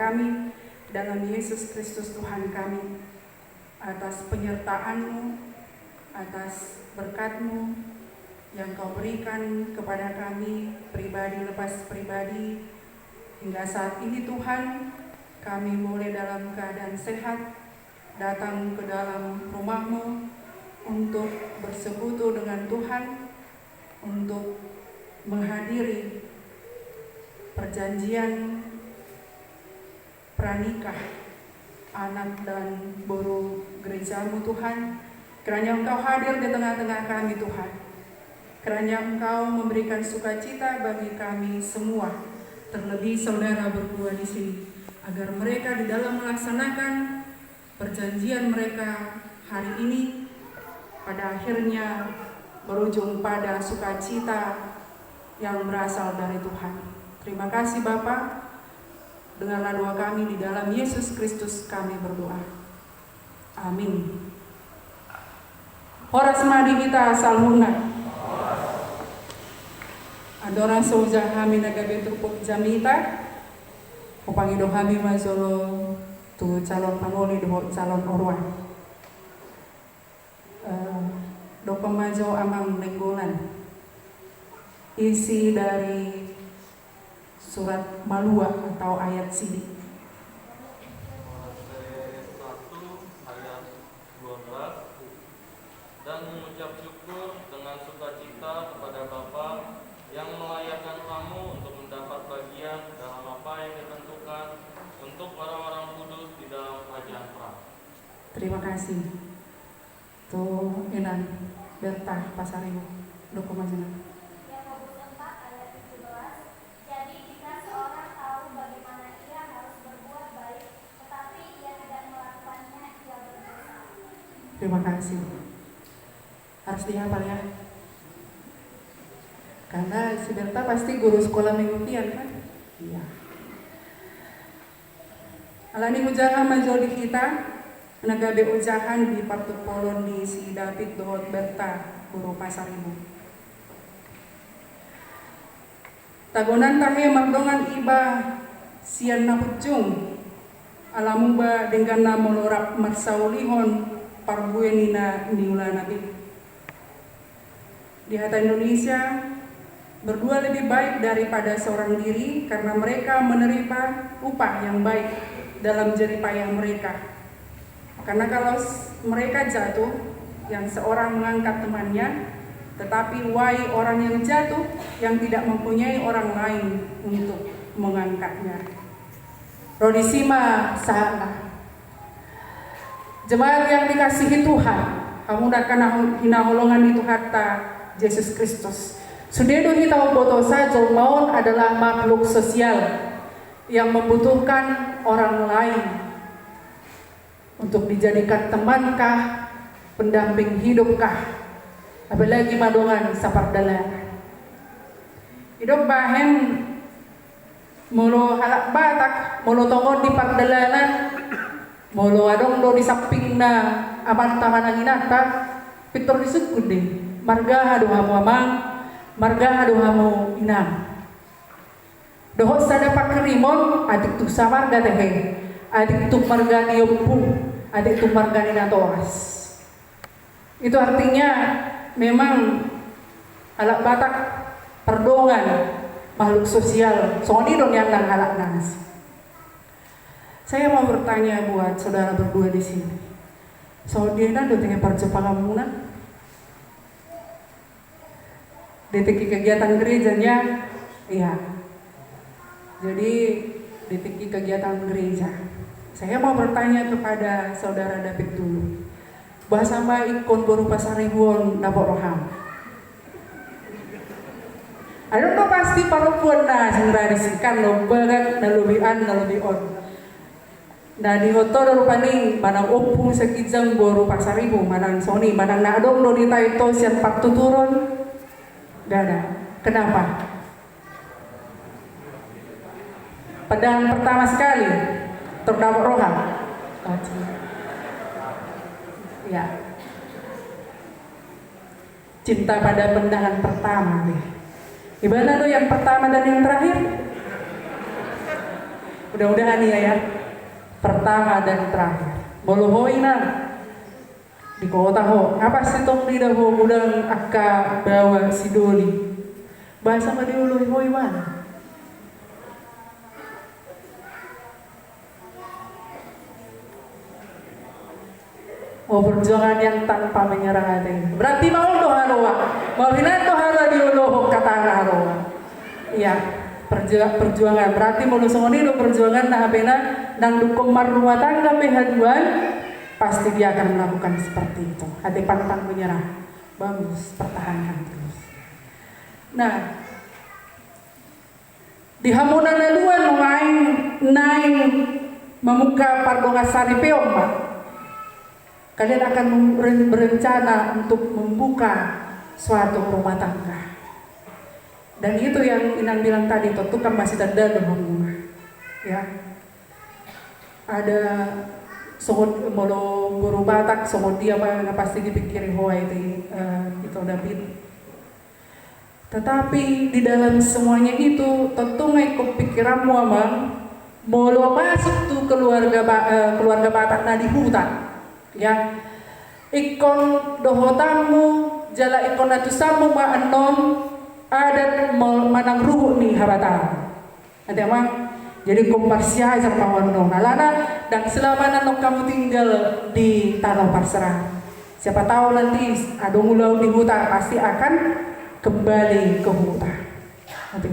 kami dalam Yesus Kristus Tuhan kami, atas penyertaan-Mu, atas berkat-Mu yang Kau berikan kepada kami pribadi lepas pribadi. Hingga saat ini Tuhan, kami boleh dalam keadaan sehat datang ke dalam rumah-Mu untuk bersekutu dengan Tuhan, untuk menghadiri perjanjian pranikah anak dan boru gereja-Mu Tuhan. Kiranya Engkau hadir di tengah-tengah kami Tuhan. Kiranya Engkau memberikan sukacita bagi kami semua, terlebih saudara berdua di sini, agar mereka di dalam melaksanakan perjanjian mereka hari ini pada akhirnya berujung pada sukacita yang berasal dari Tuhan. Terima kasih Bapa. Dengarlah doa kami di dalam Yesus Kristus kami berdoa. Amin. Horas madi kita salhuna. Adora soja kami nagabentuk jamita. Upangido kami mazolo tu calon pangoli doho calon orwan. Doko majo amang nenggolan. Isi dari surat Malua atau ayat sini. Ayat 12. Dan mengucap syukur dengan sukacita kepada Bapa yang melayakkan kamu untuk mendapat bagian dalam apa yang ditentukan untuk orang-orang kudus di dalam kerajaan perang. Terima kasih. Tuh Inan Bertah Pasaribu dokumen. Terima kasih. Harus dihafal ya. Karena si Berta pasti guru sekolah mingguian kan? Iya. Alani ujahan majoli kita, nagabe ujahan di partuk polon di si David dohot Berta, guru Pasaribu. Tagonan tahe magdongan iba sian na hujung, alamuba dengan na molorap marsaulihon parbuenina niula nabi. Di hata Indonesia, berdua lebih baik daripada seorang diri karena mereka menerima upah yang baik dalam jerih payah mereka. Karena kalau mereka jatuh, yang seorang mengangkat temannya, tetapi wahai orang yang jatuh yang tidak mempunyai orang lain untuk mengangkatnya. Rodisima salah. Jemaat yang dikasihi Tuhan, kamu akan hinaholongan itu harta Yesus Kristus. Sudedo hitau boto sajo maun adalah makhluk sosial yang membutuhkan orang lain untuk dijadikan temankah, pendamping hidupkah, apalagi madongan sapardalan. Hidup bahen mulu halak batak, mulu tongon di pardalanan, mulu adong do di samping na aman taman inata, pitor disukun deh. Marga hadu hamu amang, marga hadu hamu inam. Dohot sada pakerimon, adik tu samarga tehe, adik tu marga niompu, adik tu marga ninatoas. Itu artinya memang alak batak perdongan makhluk sosial. Soalnya don yang nang halak nas. Saya mau bertanya buat saudara berdua di sini. Saudara do tengah percepangamunan. Detik kegiatan gerejanya, iya. Jadi detik kegiatan gereja. Saya mau bertanya kepada saudara David dulu. Bahasa baik ikon boru Pasaribuon dapur roham. Ada tuh pasti parupuan na singrarisikan lo bagat na lubian na lubion. Na di hoto do paning manang opung sa kijang boru Pasaribu manang Sony manang naadong do di tayo siyan pagtuturon. Dada. Kenapa? Pedang pertama sekali terdakwa roham. Ya. Cinta pada pandangan pertama deh. Gimana tuh yang pertama dan yang terakhir? Mudah-mudahan ya. Pertama dan terakhir. Moluhoi na di kota ho. Apa sih tong di dah ho udang akka bawa si Doli. Bahasa mah diului hoi mana? Oh, perjuangan yang tanpa menyerah hati. Berarti mau doa roa. Mau hina doa diuluh kata roa. Iya, perjuangan. Berarti mau songoni do perjuangan nah bena nang dukung rumah tangga mehaduan pasti dia akan melakukan seperti itu. Hati pantang menyerah. Bagus, pertahankan terus. Nah, di hamunan aduan naing memuka pardonga sari peom, Pak. Kalian akan berencana untuk membuka suatu rumah tangga. Dan itu yang Inang bilang tadi, tentu kan masih ada dalam rumah. Ya. Ada sohod molo guru Batak, sohod dia apa pasti dipikiri hoa itu David. Tetapi di dalam semuanya itu tentu ngikut pikiranmu amang molo masuk tuh keluarga Batak na di hutan. Ya, ikon dohotamu jala ikon atusamu maanon adat manang ruhu nih habatan. Nanti emang jadi komparsia sama wano nalana dan selama nanok kamu tinggal di tanah Parsera. Siapa tahu nanti ada ulau di hutan pasti akan kembali ke hutan. Nanti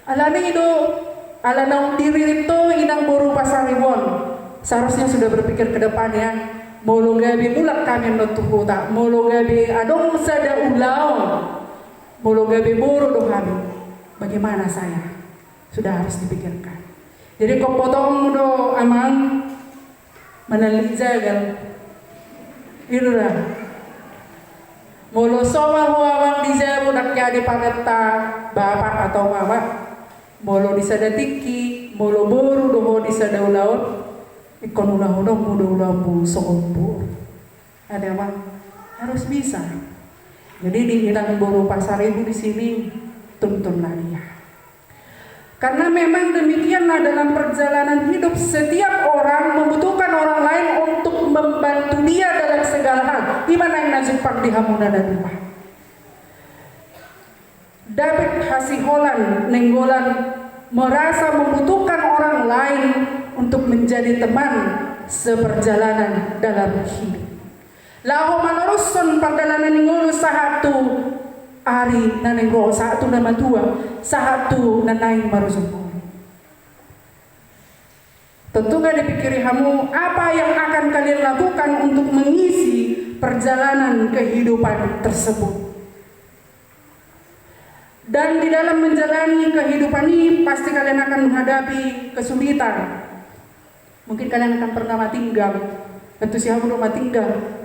alani itu alanang diri itu inang boru pasaribon. Seharusnya sudah berpikir ke depannya. Molo gabi mulak kami notu huta, molo gabi adong sada ulau, molo gabi buru do kami. Bagaimana saya? Sudah harus dipikirkan. Jadi kau potong do amang menelit jagal. Irulah. Molo soal huawang di jabu nak jadi paneta bapak atau mama. Molo di sada tiki, molo buru do di sada ulau. Ikon ulang-ulang mudah-ulang bu sokombu. Ada apa? Harus bisa. Jadi di Inang Boru Pasar Ibu di sini tuntunlah dia. Karena memang demikianlah dalam perjalanan hidup setiap orang membutuhkan orang lain untuk membantu dia dalam segala hal. Di mana yang najumpak di Hamuna dan rumah. David Hasiholan Nenggolan merasa membutuhkan orang lain untuk menjadi teman seperjalanan dalam hidup. Laho manurusun perjalanan ngulu sahatu ari nanengro satu nama tua sahatu nanaing marusun. Tentu gak dipikiri kamu apa yang akan kalian lakukan untuk mengisi perjalanan kehidupan tersebut. Dan di dalam menjalani kehidupan ini pasti kalian akan menghadapi kesulitan. Mungkin kalian akan pernah matinggang. Tentu siapa belum matinggang.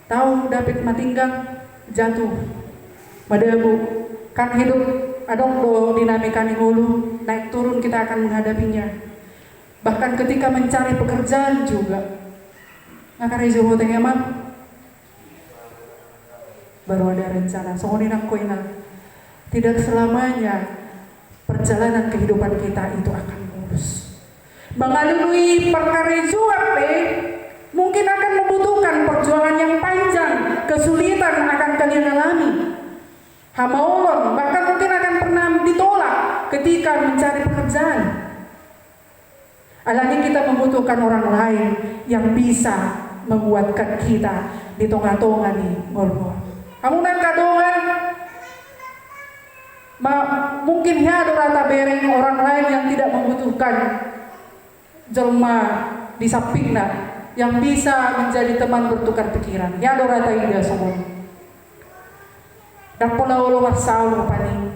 Tahu David matinggang jatuh. Madabu kan hidup adong do dinamika ngulu naik turun kita akan menghadapinya. Bahkan ketika mencari pekerjaan juga. Ngakari jowo teh emang baru ada rencana. Songonin aku tidak selamanya perjalanan kehidupan kita itu akan mulus. Mengalami perkara juape mungkin akan membutuhkan perjuangan yang panjang, kesulitan akan kalian alami. Hamaulon bahkan mungkin akan pernah ditolak ketika mencari pekerjaan. Alami kita membutuhkan orang lain yang bisa menguatkan kita di tengah-tengah nih ngolong. Kamu nak kadongan mungkin ya ada rata bereng orang lain yang tidak membutuhkan jelma di sampingnya yang bisa menjadi teman bertukar pikiran. Ya ada rata ida semua. Dan pola ulu wasaul pani.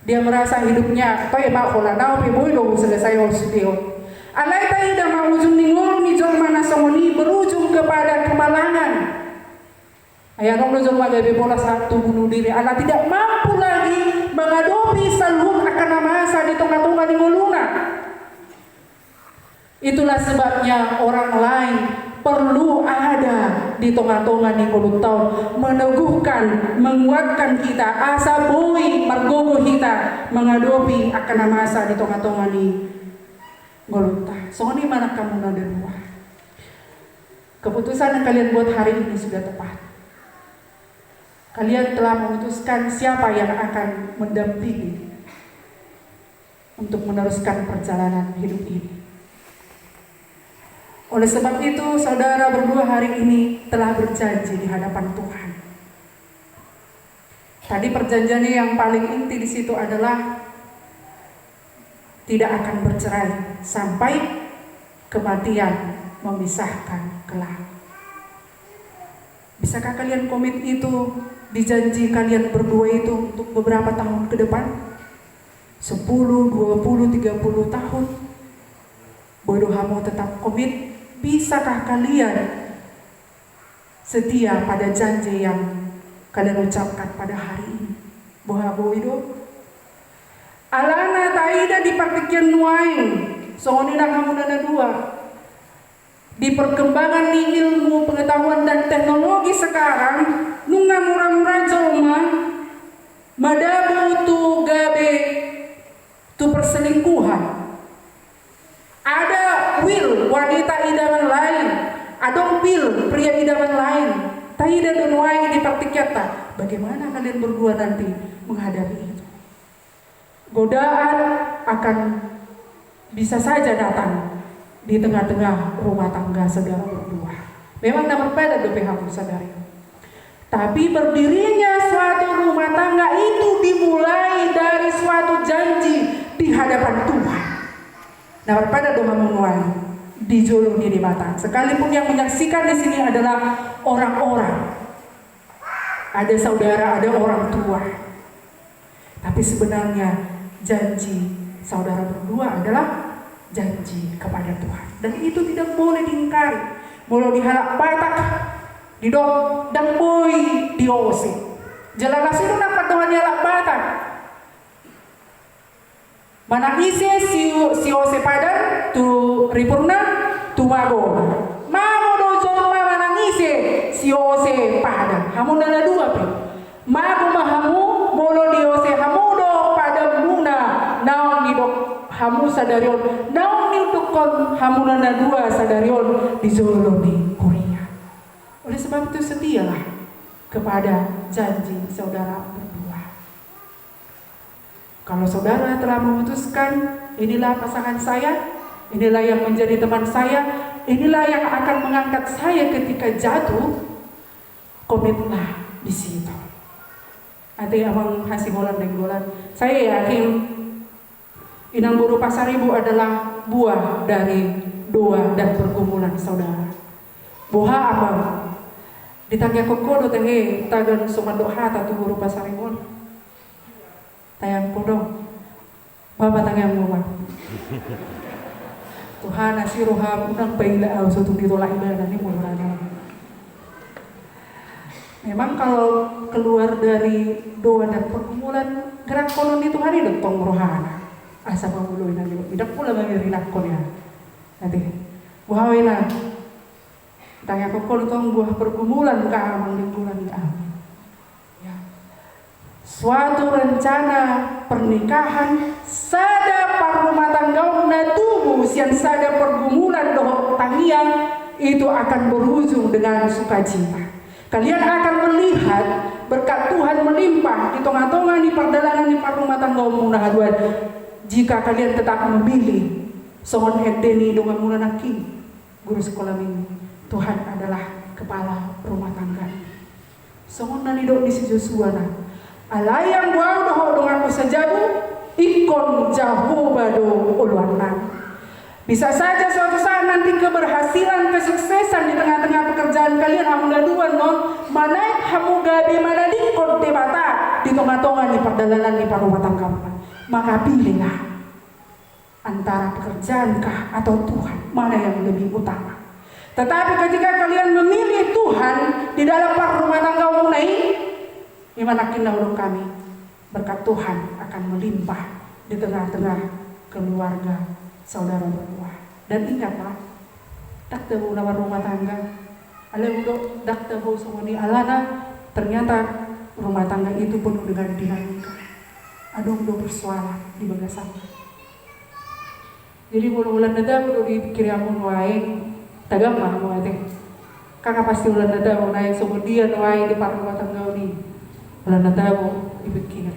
Dia merasa hidupnya toy makola nau piboy do selesai hospital. Alai ta ida ma ujung ningol ni jelma na somoni berujung kepada kemalangan. Ayah nong jelma gabe bola satu bunuh diri. Ala tidak mampu lagi menghadapi salhut akan masa di tengah-tengah ningoluna. Itulah sebabnya orang lain perlu ada di tengah-tengah nih 10 tahun meneguhkan, menguatkan kita asa bui margogo kita menghadapi akan masa di tengah-tengah nih ngolunta. Soalnya mana kamu nada dua. Keputusan yang kalian buat hari ini sudah tepat. Kalian telah memutuskan siapa yang akan mendampingi untuk meneruskan perjalanan hidup ini. Oleh sebab itu, saudara berdua hari ini telah berjanji di hadapan Tuhan. Tadi perjanjiannya yang paling inti di situ adalah tidak akan bercerai sampai kematian memisahkan kelak. Bisakah kalian komit itu di janji kalian berdua itu untuk beberapa tahun ke depan? 10, 20, 30 tahun? Bodoh kamu tetap komit. Bisakah kalian setia pada janji yang kalian ucapkan pada hari ini? Bohabo itu alana taida di partikian nuain soalnya kamu dana dua. Di perkembangan nih ilmu pengetahuan dan teknologi sekarang nunga murah-murah joma madabu tu gabe tu perselingkuhan. Ada will wanita idaman lain, ada will pria idaman lain. Taida donuai di praktiknya. Bagaimana kalian berdua nanti menghadapi itu? Godaan akan bisa saja datang di tengah-tengah rumah tangga saudara berdua. Memang tak berbeda dengan sadari. Tapi berdirinya suatu rumah tangga itu dimulai dari suatu janji di hadapan Tuhan. Nah, pada doa menuai dijuluni di mata. Sekalipun yang menyaksikan di sini adalah orang-orang, ada saudara, ada orang tua. Tapi sebenarnya janji saudara berdua adalah janji kepada Tuhan. Dan itu tidak boleh diingkari. Boleh dihalak batak, didok dan boy diosi. Jelas itu dapat doa dihalak batak. Mana isi si ose padan tu ripurna tu mago. Mago do joma mana isi si ose padan. Hamu nana dua pe. Mago mahamu bolo di ose hamu do padan muna. Naon ni dok hamu sadarion. Naon ni dokon hamu nana dua sadarion di zolo ni kuria. Oleh sebab itu setialah kepada janji saudara berdua. Kalau saudara telah memutuskan inilah pasangan saya, inilah yang menjadi teman saya, inilah yang akan mengangkat saya ketika jatuh, komitlah di situ. Nanti abang kasih bolan dan bolan. Saya yakin Inang Buru Pasaribu adalah buah dari doa dan pergumulan saudara. Boha abang ditanya kokodo tenge tagan sumandoha tatu Buru Pasaribu. Tayang podong, Bapak tayang mama. Tuhan nasi roha unang paila au sutung ditolak ibadah ini mulanya. Memang kalau keluar dari doa dan pergumulan gerak konon itu hari detong rohana. Asa pamuluin nanti, tidak pula mengirinak kon ya. Nanti, buhawena. Tanya kokon tong buah pergumulan ka amang lingkungan ka. Suatu rencana pernikahan sada parumah tangga na tubuh siang sada pergumulan doh tangiang itu akan berujung dengan sukacita. Kalian akan melihat berkat Tuhan melimpah di tengah-tengah di perjalanan di parumah tangga munahaduan jika kalian tetap memilih sohon edeni dengan munanaki guru sekolah minggu. Tuhan adalah kepala rumah tangga. Sohon nanidok di si Joshua na alayang buang doho dengan usajabu ikon jahu bado uluanan. Bisa saja suatu saat nanti keberhasilan, kesuksesan di tengah-tengah pekerjaan kalian amuladuan non manai hamu gabi mana dikon debata di tengah-tengah di perjalanan di rumah tangga. Maka pilihlah antara pekerjaankah atau Tuhan, mana yang lebih utama. Tetapi ketika kalian memilih Tuhan di dalam rumah tangga mulai imanakin naulung kami, berkat Tuhan akan melimpah di tengah-tengah keluarga saudara berdua. Dan ingatlah, dak tahu nama rumah tangga, ale udah dak tahu semuanya alana, ternyata rumah tangga itu penuh dengan dinamika. Ada udah bersuara di bagasan. Jadi ulan dada udah dipikir amun wae tagam mah mo teh. Kakak pasti ulan dada mo naik kemudian wae di rumah tangga ni. Ulan dada mo dipikir.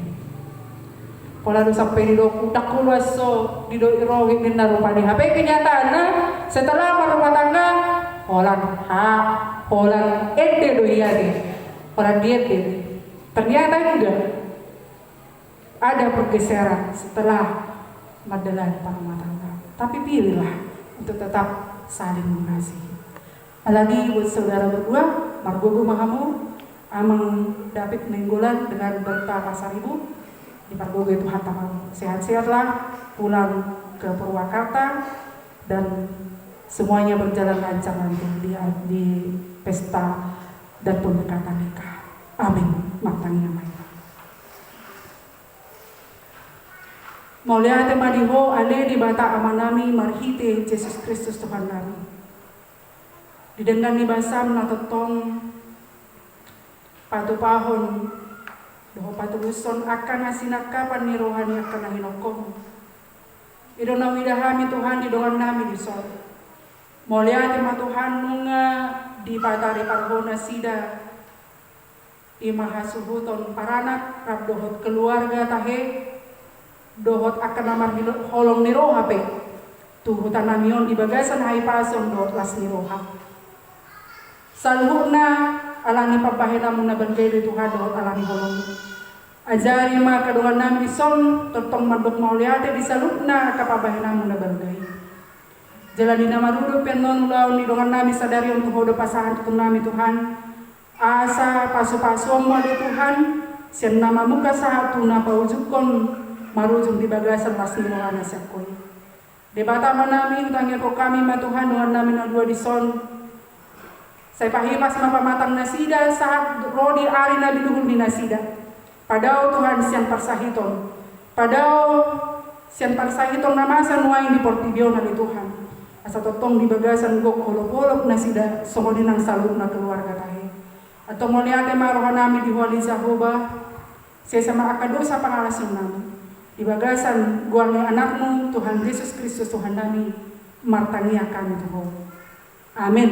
Pola do sampai di do kutak kulaso di do irohik din narupa di HP kenyataan setelah rumah tangga Holan ente do iya deh. Holan dia deh. Ternyata enggak ada pergeseran setelah madalan rumah tangga. Tapi pilihlah untuk tetap saling mengasihi. Apalagi buat saudara berdua, Margogo Mahamu, Amang David Nenggolan dengan Berta Pasaribu, di Margogo itu hantam sehat-sehatlah, pulang ke Purwakarta dan semuanya berjalan lancar nanti di pesta dan pemberkatan nikah. Amin. Matangnya main. Maulia temadiho ale di bata amanami marhite Yesus Kristus Tuhan kami. Didengar ni basam na totong patupahon doho patuluson akan hasinakapan ni rohani akan nahinokom. Idona widahami Tuhan didongan nami di sol. Maulia tema Tuhan nunga di patari parhona sida imahasuhuton paranak rab dohot keluarga tahe dohot akan namar holong niroha pe tuhutan namion di bagasan hai pason dohot las niroha salhuna alani pabahena muna bergede Tuhan dohot alani holong ajari ma kadungan nami son totong marbek mauliate di salhuna kapabahena muna bergede jalani nama rudup yang non ulaun di dongan nami sadari untuk hodo pasahan tutun nami Tuhan asa pasu-pasu mo di Tuhan sian nama muka sahat tuna paujukon marujung di bagasan las nirohana sakoi. Debata manami utangnya ko kami ma Tuhan dengan nami na dua di son. Saya pahipas ma pamatang nasida saat rodi ari na biluhul ni nasida. Padao Tuhan siang parsahiton. Padao siang parsahiton namasan wain di portibio na di Tuhan. Asa totong di bagasan gok holop-holop nasida somodi nang saluk na keluarga tahe. Atau moliate maroha nami di wali Zahoba. Saya sama akadosa pangalasun nami. Di bagasan guarni anakmu Tuhan Yesus Kristus Tuhan kami martania kami Tuhan. Amin.